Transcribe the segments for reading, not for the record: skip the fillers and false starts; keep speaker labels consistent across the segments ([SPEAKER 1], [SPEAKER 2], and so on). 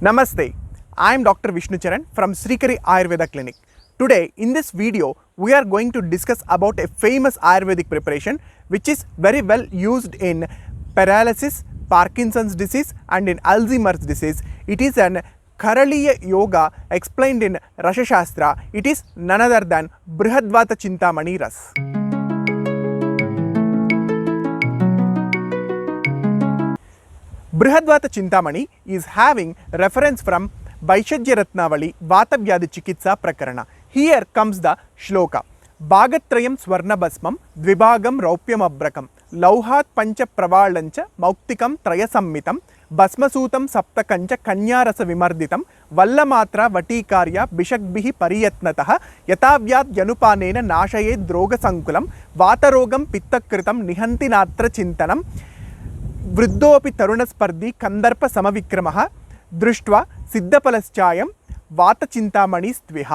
[SPEAKER 1] Namaste, I am Dr. Vishnu Charan from Srikari Ayurveda Clinic. Today in this video we are going to discuss about a famous Ayurvedic preparation which is very well used in paralysis, Parkinson's disease and in Alzheimer's disease. It is an Karaliya Yoga explained in Rasha Shastra. It is none other than Brihadvata Chintamani Ras. Brihadvata Chintamani is having reference from Vaishajya Ratnavali Vatavyadi Chikitsa Prakarana. Here comes the shloka. Bhagatrayam Swarna Basmam Dvibhagam Raupyam Abrakam Lauhat Pancha Pravalancha Mauktikam Trayasammitam Basmasutam Saptakancha Kanyarasa Vimarditam Vallamatra Vatikarya Bishakbihi Pariyatnataha Yatavyat Yanupanena Nashaye Droga Sankulam Vatarogam Pittakritam Nihanti Natra Chintanam वृद्धोपि तरुणस्पर्धी कंदर्प समविक्रमः दृष्ट्वा सिद्धफलश्चायं वातचिंतामणिस्त्विह.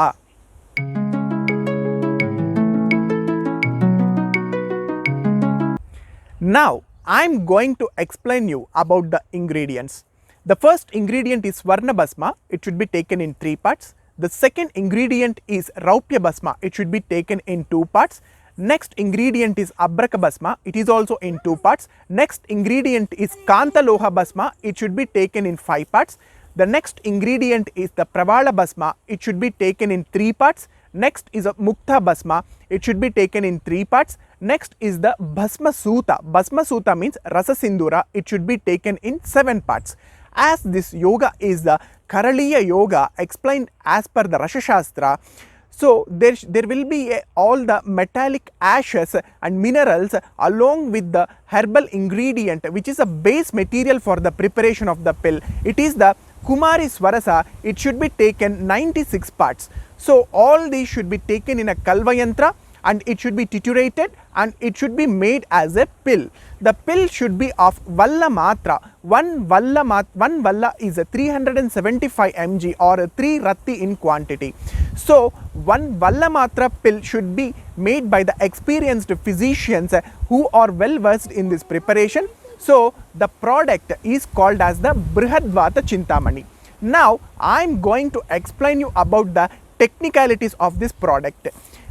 [SPEAKER 1] Now I am going to explain you about the ingredients. The first ingredient is Swarna Basma. It should be taken in 3 parts. The second ingredient is Raupya Basma. It should be taken in 2 parts. Next ingredient is Abraka Basma. It is also in 2 parts. Next ingredient is Kantaloha Basma. It should be taken in 5 parts. The next ingredient is the Pravala Basma. It should be taken in 3 parts. Next is a Mukta Basma. It should be taken in 3 parts. Next is the Bhasma Suta. Bhasma Suta means Rasa Sindura. It should be taken in 7 parts. As this yoga is the Karaliya Yoga explained as per the Rasha Shastra, so there will be all the metallic ashes and minerals along with the herbal ingredient which is a base material for the preparation of the pill. It is the Kumari Swarasa. It should be taken 96 parts. So all these should be taken in a Kalvayantra and it should be triturated and it should be made as a pill. The pill should be of Valla Matra. One Valla is a 375 mg or a 3 Ratti in quantity. So one Valla Matra pill should be made by the experienced physicians who are well versed in this preparation. So the product is called as the Brihadvata Chintamani. Now I am going to explain you about the technicalities of this product.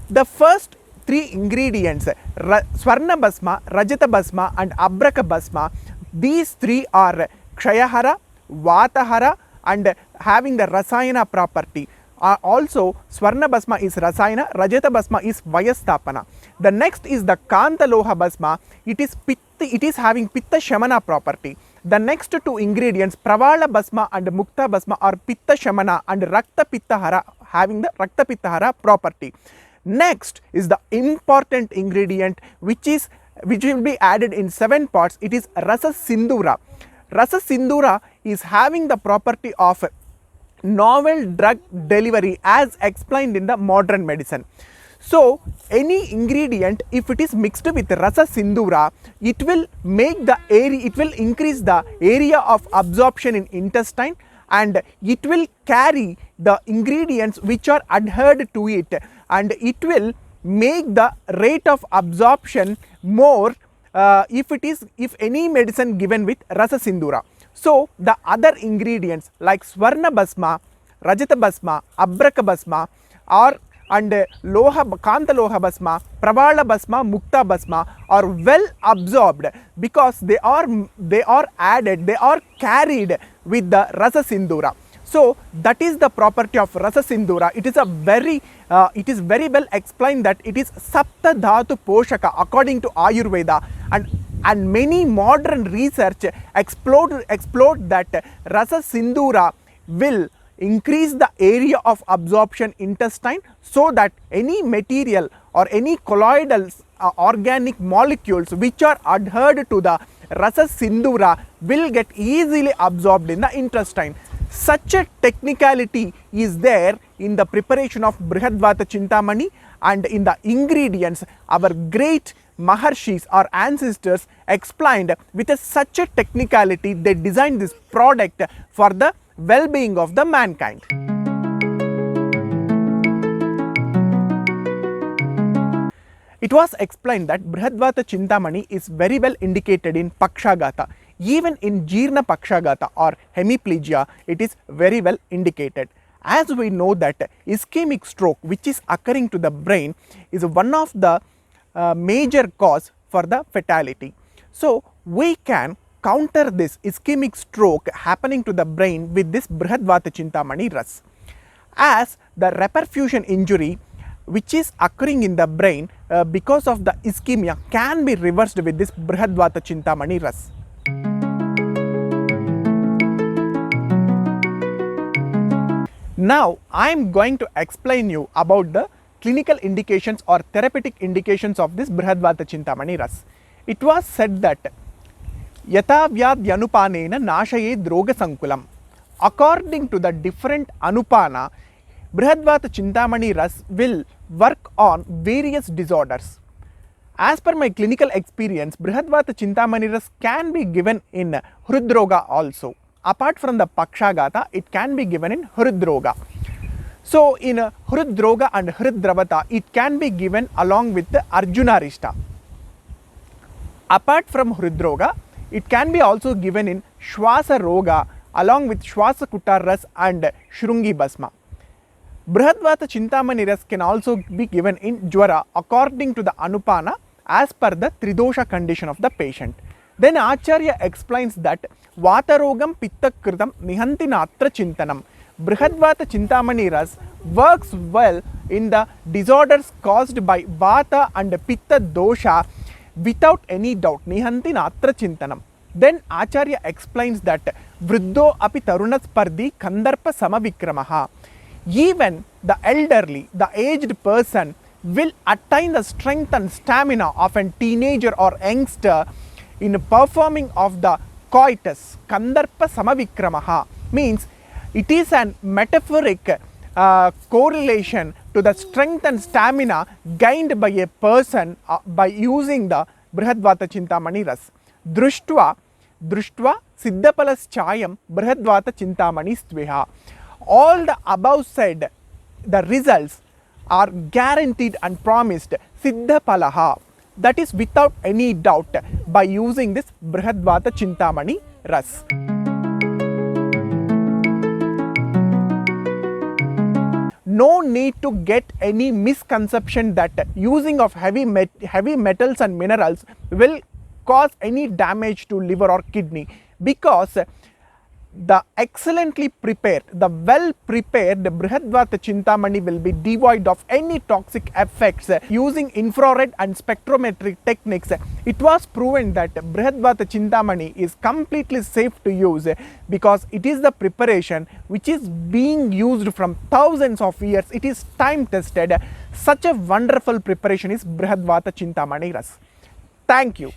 [SPEAKER 1] The first 3 ingredients, Swarna Basma, Rajata Basma and Abraka Basma, these 3 are Kshayahara, Vatahara and having the Rasayana property. Also Swarna Basma is Rasayana, Rajata Basma is Vayastapana. The next is the Kantaloha Basma. It is having Pitta Shamana property. The next 2 ingredients, Pravala Basma and Mukta Basma are Pitta Shamana and Rakta Pittahara, having the Rakta Pittahara property. Next is the important ingredient which will be added in 7 parts. It is Rasa Sindura. Rasa Sindura is having the property of novel drug delivery as explained in the modern medicine. So any ingredient, if it is mixed with Rasa Sindura, it will make the area, it will increase the area of absorption in intestine and it will carry the ingredients which are adhered to it and it will make the rate of absorption more if any medicine given with Rasa Sindura. So the other ingredients like Swarna Basma, Rajata Basma, Abraka Basma and Kantaloha Basma, Pravala Basma, Mukta Basma are well absorbed because they are carried with the Rasa Sindura. So that is the property of Rasa Sindura. It is very well explained that it is Sapta Dhatu Poshaka according to Ayurveda and many modern research explored that Rasa Sindura will increase the area of absorption intestine so that any material or any colloidal organic molecules which are adhered to the Rasa Sindura will get easily absorbed in the intestine. Such a technicality is there in the preparation of Brihadvata Chintamani and in the ingredients our great Maharshis or ancestors explained with such a technicality. They designed this product for the well-being of the mankind. It was explained that Brihadvata Chintamani is very well indicated in Pakshagata. Even in Jeerna Pakshagata or hemiplegia, it is very well indicated. As we know that ischemic stroke which is occurring to the brain is one of the major cause for the fatality. So we can counter this ischemic stroke happening to the brain with this Brihadvata Chintamani Ras. As the reperfusion injury which is occurring in the brain because of the ischemia can be reversed with this Brihadvata Chintamani Ras. Now I am going to explain you about the clinical indications or therapeutic indications of this Brihadvata Chintamani Ras. It was said that Yata Vyadhyanupanena Nashaye Droga Sankulam. According to the different Anupana, Brihadvata Chintamani Ras will work on various disorders. As per my clinical experience, Brihadvata Chintamani Ras can be given in Hridroga also. Apart from the Pakshagata, it can be given in Hridroga. So in Hridroga and Hridravata, it can be given along with the Arjunarishta. Apart from Hridroga, it can be also given in Shwasa Roga along with Shwasakutta Ras and Shrungi Basma. Brihadvata Chintamani Ras can also be given in Jwara according to the Anupana as per the Tridosha condition of the patient. Then Acharya explains that Vatarogam Pittakritam Nihanti Natra Chintanam. Brihadvata Chintamani Ras works well in the disorders caused by Vata and Pitta dosha without any doubt. Nihanti Natra Chintanam. Then Acharya explains that Vriddho api tarunas pardi kandarpa samavikramaha. Even the elderly, the aged person will attain the strength and stamina of a teenager or youngster in performing of the coitus. Kandarpa samavikramaha means it is an metaphoric correlation to the strength and stamina gained by a person by using the Brihadvata Chintamani Ras. Društva Siddhapalas Chayam Brihadvata Chintamani Stveha. All the above said, the results are guaranteed and promised Siddhapalaha, that is without any doubt, by using this Brihadvata Chintamani Ras. No need to get any misconception that using of heavy metals and minerals will cause any damage to liver or kidney, because the excellently prepared, the well prepared Brihadvata Chintamani will be devoid of any toxic effects. Using infrared and spectrometric techniques, it was proven that Brihadvata Chintamani is completely safe to use because it is the preparation which is being used from thousands of years. It is time tested. Such a wonderful preparation is Brihadvata Chintamani Ras. Thank you.